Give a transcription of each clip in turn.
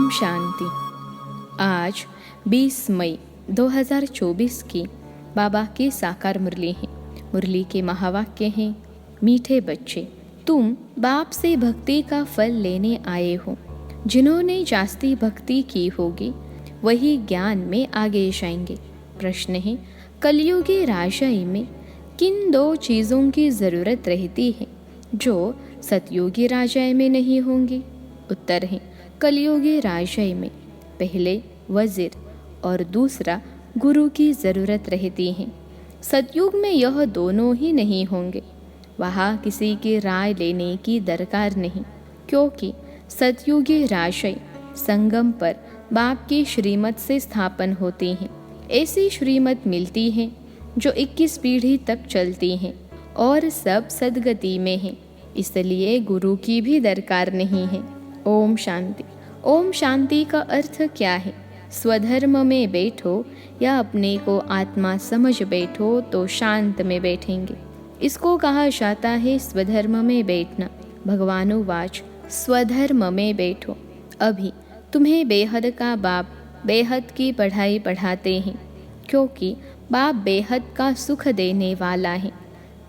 ओम शांति। आज 20 मई 2024 की बाबा की साकार मुरली है। मुरली के महावाक्य हैं, मीठे बच्चे, तुम बाप से भक्ति का फल लेने आए हो। जिन्होंने जास्ती भक्ति की होगी वही ज्ञान में आगे जाएंगे। प्रश्न है, कलयुगी राजय में किन दो चीज़ों की ज़रूरत रहती है जो सतयुगी राजय में नहीं होंगी? उत्तर है, कलयुगी राजय में पहले वजीर और दूसरा गुरु की ज़रूरत रहती है। सतयुग में यह दोनों ही नहीं होंगे। वहाँ किसी की राय लेने की दरकार नहीं, क्योंकि सतयुगी राजय संगम पर बाप की श्रीमत से स्थापन होती हैं। ऐसी श्रीमत मिलती है जो 21 पीढ़ी तक चलती हैं और सब सदगति में हैं, इसलिए गुरु की भी दरकार नहीं है। ओम शांति। ओम शांति का अर्थ क्या है? स्वधर्म में बैठो या अपने को आत्मा समझ बैठो तो शांत में बैठेंगे। इसको कहा जाता है स्वधर्म में बैठना। भगवानुवाच, स्वधर्म में बैठो। अभी तुम्हें बेहद का बाप बेहद की पढ़ाई पढ़ाते हैं, क्योंकि बाप बेहद का सुख देने वाला है।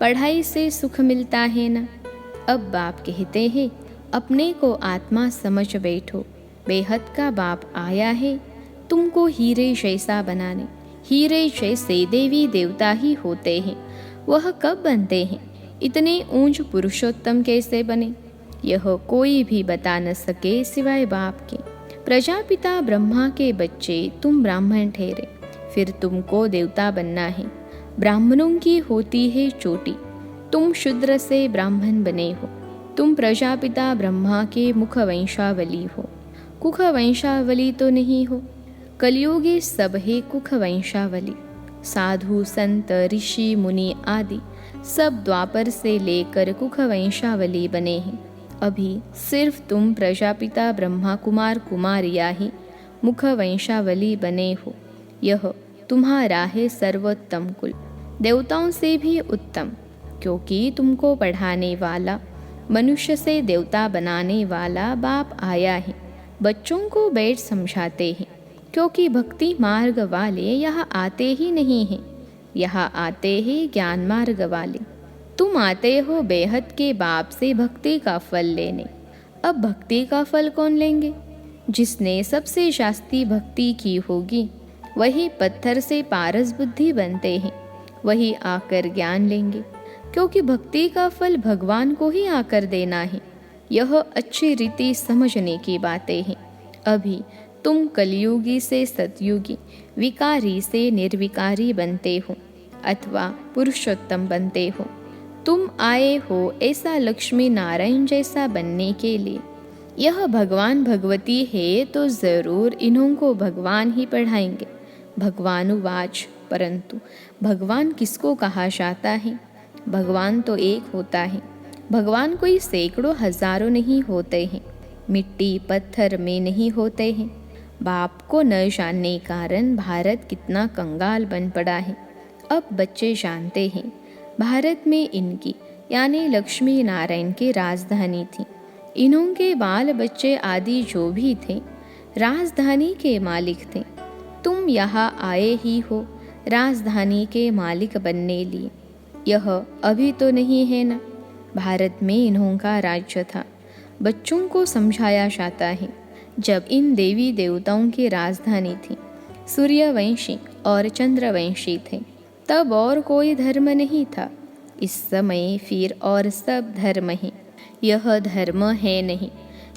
पढ़ाई से सुख मिलता है ना। अब बाप कहते हैं, अपने को आत्मा समझ बैठो। बेहद का बाप आया है तुमको हीरे जैसा बनाने। हीरे जैसे देवी देवता ही होते हैं। वह कब बनते हैं? इतने ऊंच पुरुषोत्तम कैसे बने? यह कोई भी बता न सके सिवाय बाप के। प्रजापिता ब्रह्मा के बच्चे तुम ब्राह्मण ठहरे, फिर तुमको देवता बनना है। ब्राह्मणों की होती है चोटी, तुम शूद्र से ब्राह्मण बने हो। तुम प्रजापिता ब्रह्मा के मुख वंशावली हो, कुख वंशावली तो नहीं हो। कलयुगी सब है कुख वंशावली। साधु संत ऋषि मुनि आदि सब द्वापर से लेकर कुख वंशावली बने हैं। अभी सिर्फ तुम प्रजापिता ब्रह्मा कुमार कुमारिया ही मुख वंशावली बने हो। यह तुम्हारा है सर्वोत्तम कुल, देवताओं से भी उत्तम, क्योंकि तुमको पढ़ाने वाला, मनुष्य से देवता बनाने वाला बाप आया है। बच्चों को बैठ समझाते हैं, क्योंकि भक्ति मार्ग वाले यहाँ आते ही नहीं हैं। यहाँ आते हैं ज्ञान मार्ग वाले। तुम आते हो बेहद के बाप से भक्ति का फल लेने। अब भक्ति का फल कौन लेंगे? जिसने सबसे जास्ती भक्ति की होगी वही पत्थर से पारस बुद्धि बनते हैं। वही आकर ज्ञान लेंगे, क्योंकि भक्ति का फल भगवान को ही आकर देना है। यह अच्छी रीति समझने की बातें हैं। अभी तुम कलयुगी से सतयुगी, विकारी से निर्विकारी बनते हो अथवा पुरुषोत्तम बनते हो। तुम आए हो ऐसा लक्ष्मी नारायण जैसा बनने के लिए। यह भगवान भगवती है तो ज़रूर इन्हों को भगवान ही पढ़ाएंगे। भगवानुवाच, परंतु भगवान किसको कहा जाता है? भगवान तो एक होता है। भगवान कोई सैकड़ों हजारों नहीं होते हैं, मिट्टी पत्थर में नहीं होते हैं। बाप को न जानने कारण भारत कितना कंगाल बन पड़ा है। अब बच्चे जानते हैं, भारत में इनकी यानी लक्ष्मी नारायण की राजधानी थी। इन्हों के बाल बच्चे आदि जो भी थे राजधानी के मालिक थे। तुम यहाँ आए ही हो राजधानी के मालिक बनने लिए। यह अभी तो नहीं है ना। भारत में इन्हों का राज्य था। बच्चों को समझाया जाता है, जब इन देवी देवताओं की राजधानी थी, सूर्यवंशी और चंद्रवंशी थे, तब और कोई धर्म नहीं था। इस समय फिर और सब धर्म है। यह धर्म है नहीं,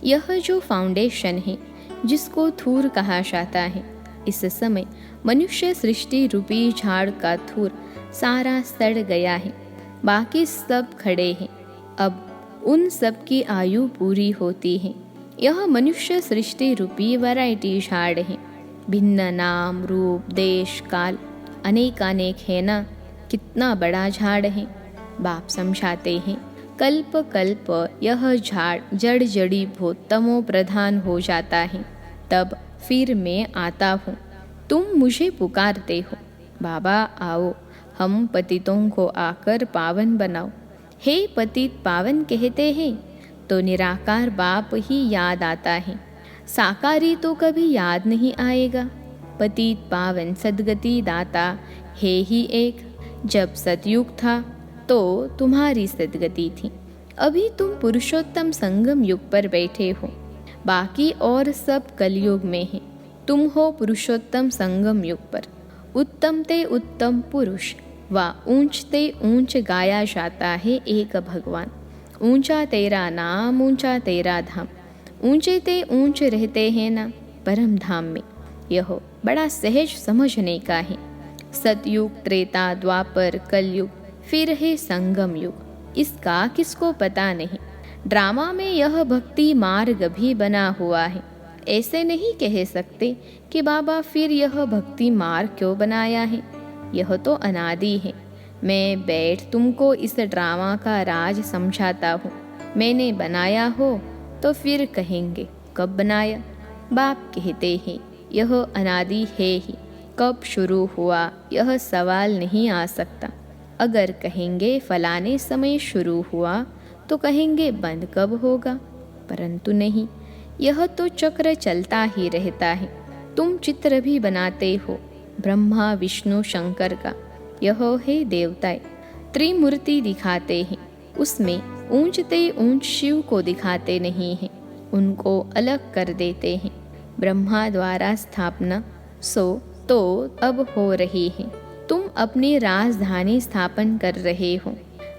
यह जो फाउंडेशन है जिसको थूर कहा जाता है। इस समय मनुष्य सृष्टि रूपी झाड़ का थूर सारा सड़ गया है, बाकी सब खड़े हैं। अब उन सब की आयु पूरी होती है। यह मनुष्य सृष्टि रूपी वैरायटी झाड़ है। भिन्न नाम रूप देश काल अनेकानेक है ना। कितना बड़ा झाड़ है। बाप समझाते हैं, कल्प कल्प यह झाड़ जड़ जड़ी भूत तमो प्रधान हो जाता है, तब फिर मैं आता हूँ। तुम मुझे पुकारते हो, बाबा आओ, हम पतितों को आकर पावन बनाओ। हे पतित पावन कहते हैं तो निराकार बाप ही याद आता है। साकारी तो कभी याद नहीं आएगा। पतित पावन सद्गति दाता है ही एक। जब सतयुग था तो तुम्हारी सद्गति थी। अभी तुम पुरुषोत्तम संगम युग पर बैठे हो, बाकी और सब कलयुग में है। तुम हो पुरुषोत्तम संगम युग पर। उत्तम ते उत्तम पुरुष व ऊंच ते ऊंच गाया जाता है एक भगवान। ऊंचा तेरा नाम, ऊंचा तेरा धाम। ऊंचे ते ऊंच रहते हैं ना परम धाम में। यह बड़ा सहज समझने का है। सतयुग, त्रेता, द्वापर, कलयुग, फिर है संगम युग। इसका किसको पता नहीं। ड्रामा में यह भक्ति मार्ग भी बना हुआ है। ऐसे नहीं कह सकते कि बाबा फिर यह भक्ति मार्ग क्यों बनाया है। यह तो अनादि है। मैं बैठ तुमको इस ड्रामा का राज समझाता हूँ। मैंने बनाया हो तो फिर कहेंगे कब बनाया। बाप कहते हैं यह अनादि है ही। कब शुरू हुआ यह सवाल नहीं आ सकता। अगर कहेंगे फलाने समय शुरू हुआ तो कहेंगे बंद कब होगा, परंतु नहीं, यह तो चक्र चलता ही रहता है। तुम चित्र भी बनाते हो ब्रह्मा विष्णु शंकर का। यह है देवताएं, त्रिमूर्ति दिखाते हैं। उसमें ऊंचते ऊंच शिव को दिखाते नहीं हैं, उनको अलग कर देते हैं। ब्रह्मा द्वारा स्थापना सो तो अब हो रही है। तुम अपनी राजधानी स्थापन कर रहे हो।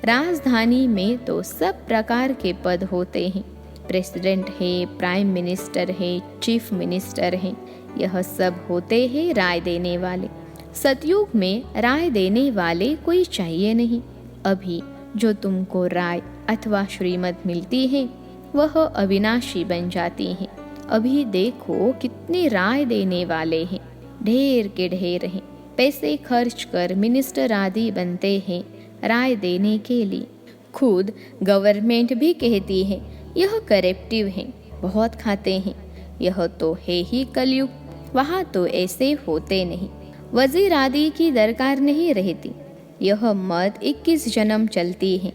राजधानी में तो सब प्रकार के पद होते हैं। प्रेसिडेंट है, प्राइम मिनिस्टर है, चीफ मिनिस्टर है। यह सब होते हैं राय देने वाले। सतयुग में राय देने वाले कोई चाहिए नहीं। अभी जो तुमको राय अथवा श्रीमत मिलती है वह अविनाशी बन जाती है। अभी देखो कितने राय देने वाले हैं, ढेर के ढेर हैं। पैसे खर्च कर मिनिस्टर आदि बनते हैं राय देने के लिए। खुद गवर्नमेंट भी कहती है यह करेप्टिव है, बहुत खाते हैं। यह तो है ही कलयुग, वहाँ तो ऐसे होते नहीं। वजीर आदि की दरकार नहीं रहती। यह मत 21 जन्म चलती है,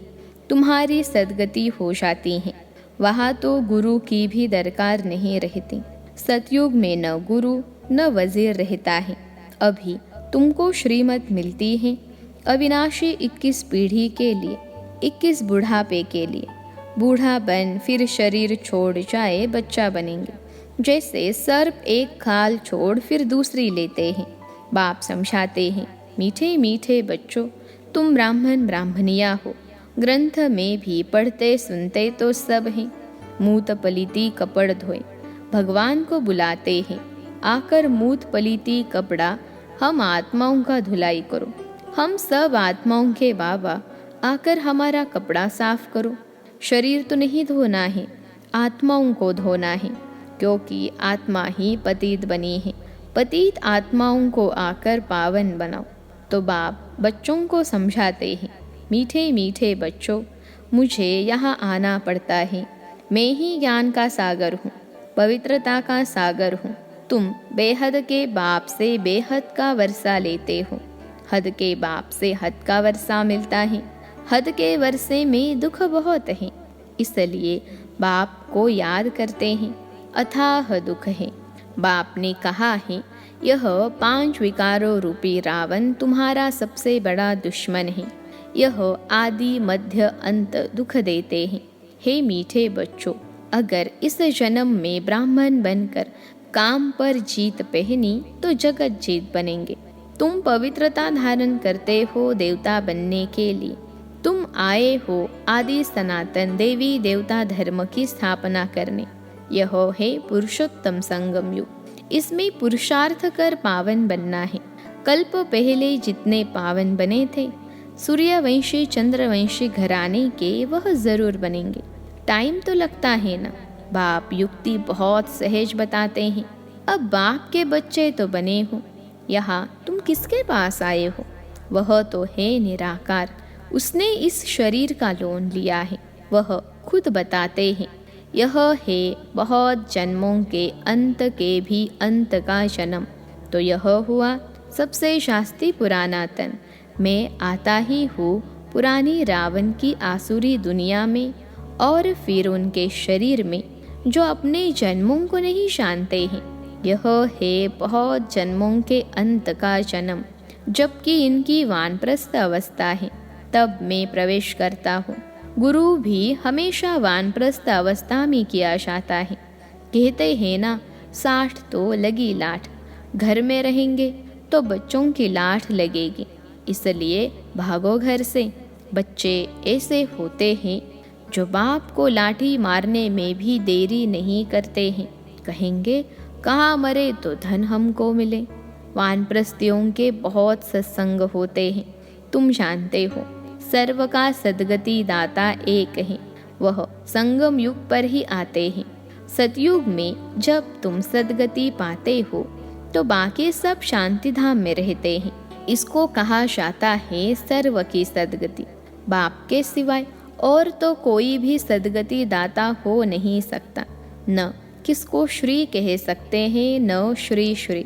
तुम्हारी सदगति हो जाती है। वहाँ तो गुरु की भी दरकार नहीं रहती। सतयुग में न गुरु न वजीर रहता है। अभी तुमको श्रीमत मिलती है अविनाशी 21 पीढ़ी के लिए, 21 बुढ़ापे के लिए। बूढ़ा बन फिर शरीर छोड़ जाए बच्चा बनेंगे। जैसे सर्प एक खाल छोड़ फिर दूसरी लेते हैं। बाप समझाते हैं मीठे मीठे बच्चों, तुम ब्राह्मण ब्राह्मणिया हो। ग्रंथ में भी पढ़ते सुनते तो सब हैं। मूत पलीती कपड़ धोए, भगवान को बुलाते हैं आकर मूत पलीती कपड़ा हम आत्माओं का धुलाई करो। हम सब आत्माओं के बाबा, आकर हमारा कपड़ा साफ करो। शरीर तो नहीं धोना है, आत्माओं को धोना है, क्योंकि आत्मा ही पतित बनी है। पतित आत्माओं को आकर पावन बनाओ। तो बाप बच्चों को समझाते हैं मीठे मीठे बच्चों, मुझे यहाँ आना पड़ता है। मैं ही ज्ञान का सागर हूँ, पवित्रता का सागर हूँ। तुम बेहद के बाप से बेहद का वर्षा लेते हो। हद के बाप से हद का वर्षा मिलता है। हद के वर्षे में दुख बहुत है, इसलिए बाप को याद करते हैं। अथाह दुख है। बाप ने कहा है यह 5 विकारों रूपी रावण तुम्हारा सबसे बड़ा दुश्मन है। यह आदि मध्य अंत दुख देते हैं। हे मीठे बच्चों, अगर इस जन्म में ब्राह्मण बनकर काम पर जीत पहनी तो जगत जीत बनेंगे। तुम पवित्रता धारण करते हो देवता बनने के लिए। तुम आए हो आदि सनातन देवी देवता धर्म की स्थापना करने। यह है पुरुषोत्तम संगम युग। इसमें पुरुषार्थ कर पावन बनना है। कल्प पहले जितने पावन बने थे सूर्यवंशी चंद्रवंशी घराने के, वह जरूर बनेंगे। टाइम तो लगता है ना। बाप युक्ति बहुत सहज बताते हैं। अब बाप के बच्चे तो बने हो, यहाँ तुम किसके पास आए हो? वह तो है निराकार। उसने इस शरीर का लोन लिया है। वह खुद बताते हैं यह है बहुत जन्मों के अंत के भी अंत का जन्म। तो यह हुआ सबसे शास्त्री पुराना तन। मैं आता ही हूँ पुरानी रावण की आसुरी दुनिया में, और फिर उनके शरीर में जो अपने जन्मों को नहीं जानते हैं। यह है बहुत जन्मों के अंत का जन्म, जबकि इनकी वानप्रस्थ अवस्था है, तब मैं प्रवेश करता हूँ। गुरु भी हमेशा वानप्रस्थ अवस्था में किया जाता है। कहते हैं ना, 60 तो लगी लाठ। घर में रहेंगे तो बच्चों की लाठ लगेगी, इसलिए भागो घर से। बच्चे ऐसे होते हैं जो बाप को लाठी मारने में भी देरी नहीं करते हैं। कहेंगे कहाँ मरे तो धन हमको मिले। वानप्रस्थियों के बहुत सत्संग होते हैं, तुम जानते हो। सर्व का सद्गति दाता एक है, वह संगम युग पर ही आते हैं। सतयुग में जब तुम सद्गति पाते हो तो बाकी सब शांति धाम में रहते हैं। इसको कहा जाता है सर्व की सद्गति। बाप के सिवाय और तो कोई भी सद्गति दाता हो नहीं सकता। न किसको श्री कह सकते हैं, न श्री श्री।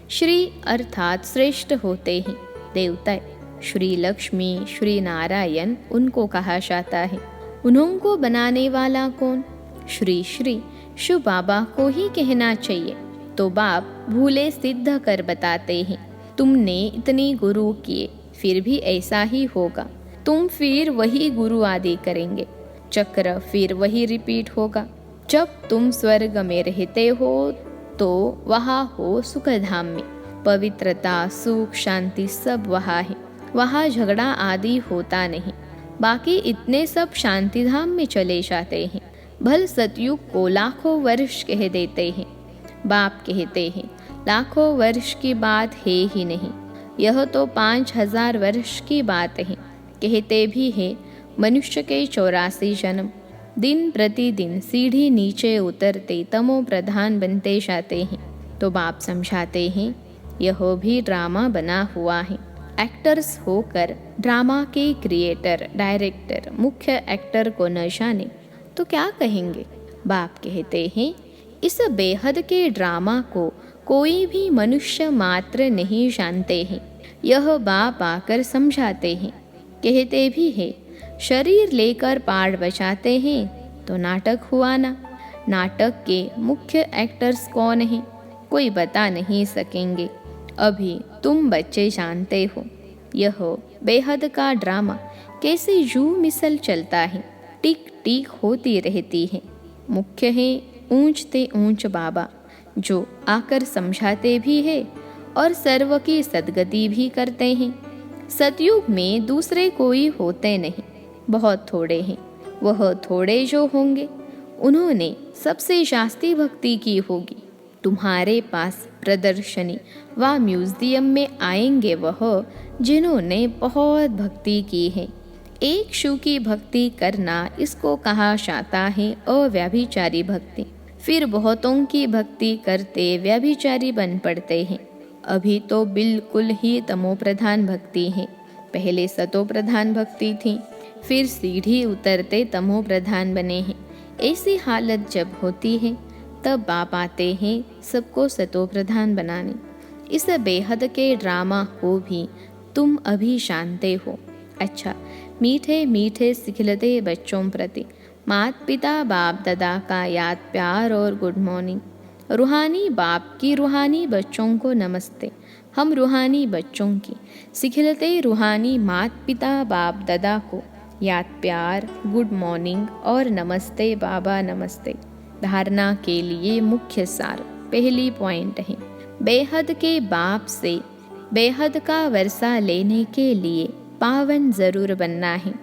श्री अर्थात श्रेष्ठ होते हैं देवता। श्री लक्ष्मी, श्री नारायण उनको कहा जाता है। उन्हों को बनाने वाला कौन? श्री श्री शिव बाबा को ही कहना चाहिए। तो बाप भूले सिद्ध कर बताते हैं। तुमने इतने गुरु किए, फिर भी ऐसा ही होगा। तुम फिर वही गुरु आदि करेंगे, चक्र फिर वही रिपीट होगा। जब तुम स्वर्ग में रहते हो तो वहाँ हो सुख धाम में। पवित्रता, सुख, शांति सब वहाँ है। वहाँ झगड़ा आदि होता नहीं। बाकी इतने सब शांति धाम में चले जाते हैं। भल सतयुग को लाखों वर्ष कह देते हैं। बाप कहते हैं लाखों वर्ष की बात है ही नहीं, यह तो 5000 वर्ष की बात है। कहते भी है मनुष्य के 84 जन्म। दिन प्रतिदिन सीढ़ी नीचे उतरते तमो प्रधान बनते जाते हैं। तो बाप समझाते हैं यह भी ड्रामा बना हुआ है। एक्टर्स होकर ड्रामा के क्रिएटर, डायरेक्टर, मुख्य एक्टर को न जाने तो क्या कहेंगे। बाप कहते हैं इस बेहद के ड्रामा को कोई भी मनुष्य मात्र नहीं जानते हैं। यह बाप आकर समझाते हैं। कहते भी है शरीर लेकर पाठ बजाते हैं तो नाटक हुआ ना। नाटक के मुख्य एक्टर्स कौन हैं, कोई बता नहीं सकेंगे। अभी तुम बच्चे जानते हो यह बेहद का ड्रामा कैसे जू मिसल चलता है, टिक टिक होती रहती है। मुख्य है ऊंचते ऊंच बाबा, जो आकर समझाते भी है और सर्व की सद्गति भी करते हैं। सतयुग में दूसरे कोई होते नहीं, बहुत थोड़े हैं। वह थोड़े जो होंगे उन्होंने सबसे शास्त्री भक्ति की होगी। तुम्हारे पास प्रदर्शनी व म्यूजियम में आएंगे वह जिन्होंने बहुत भक्ति की है। एक शिव की भक्ति करना इसको कहा जाता है अव्यभिचारी भक्ति। फिर बहुतों की भक्ति करते व्यभिचारी बन पड़ते हैं। अभी तो बिल्कुल ही तमो प्रधान भक्ति है। पहले सतो प्रधान भक्ति थी, फिर सीढ़ी उतरते तमो प्रधान बने हैं। ऐसी हालत जब होती है तब बाप आते हैं सबको सतो प्रधान बनाने। इस बेहद के ड्रामा को भी तुम अभी जानते हो। अच्छा, मीठे मीठे सिखलते बच्चों प्रति माता पिता बाप दादा का याद प्यार और गुड मॉर्निंग। रूहानी बाप की रूहानी बच्चों को नमस्ते। हम रूहानी बच्चों की सिखलते रूहानी माता पिता बाप दादा को याद प्यार, गुड मॉर्निंग और नमस्ते बाबा नमस्ते। धारणा के लिए मुख्य सार पहली पॉइंट है, बेहद के बाप से बेहद का वर्षा लेने के लिए पावन जरूर बनना है।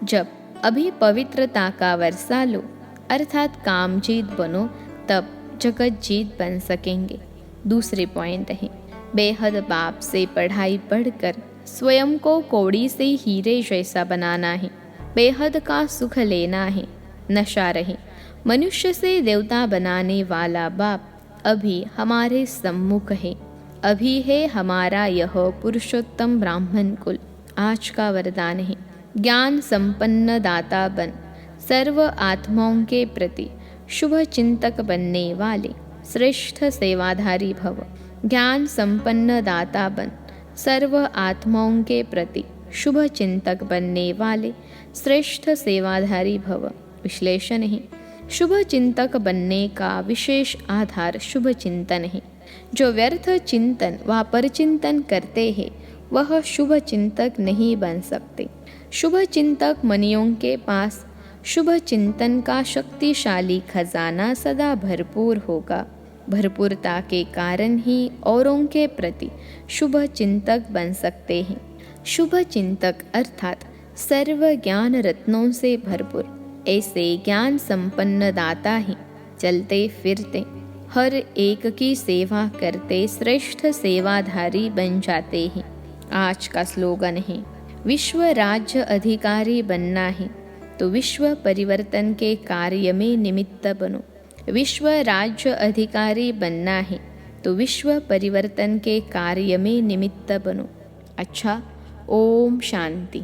जब अभी पवित्रता का वर्षा लो अर्थात कामजीत बनो तब जगत जीत बन सकेंगे। दूसरी पॉइंट है, बेहद बाप से पढ़ाई पढ़कर स्वयं को कौड़ी से हीरे जैसा बनाना है। बेहद का सुख लेना है, नशा रहे। मनुष्य से देवता बनाने वाला बाप अभी हमारे सम्मुख है। अभी है हमारा यह पुरुषोत्तम ब्राह्मण कुल। आज का वरदान है, ज्ञान संपन्न दाता बन, सर्व आत्माओं के प्रति शुभ चिंतक बनने वाले श्रेष्ठ सेवाधारी भव। ज्ञान संपन्न दाता बन, सर्व आत्माओं के प्रति शुभ चिंतक बनने वाले श्रेष्ठ सेवाधारी भव। विश्लेषण है, शुभ चिंतक बनने का विशेष आधार शुभ चिंतन है। जो व्यर्थ चिंतन व परचिंतन करते हैं वह शुभ चिंतक नहीं बन सकते। शुभ चिंतक मनियों के पास शुभ चिंतन का शक्तिशाली खजाना सदा भरपूर होगा। भरपूरता के कारण ही औरों के प्रति शुभ चिंतक बन सकते हैं। शुभ चिंतक अर्थात सर्व ज्ञान रत्नों से भरपूर ऐसे ज्ञान संपन्न दाता ही चलते फिरते हर एक की सेवा करते श्रेष्ठ सेवाधारी बन जाते हैं। आज का स्लोगन है, विश्व राज्य अधिकारी बनना है तो विश्व परिवर्तन के कार्य में निमित्त बनो। विश्व राज्य अधिकारी बनना है तो विश्व परिवर्तन के कार्य में निमित्त बनो। अच्छा, ओम शांति।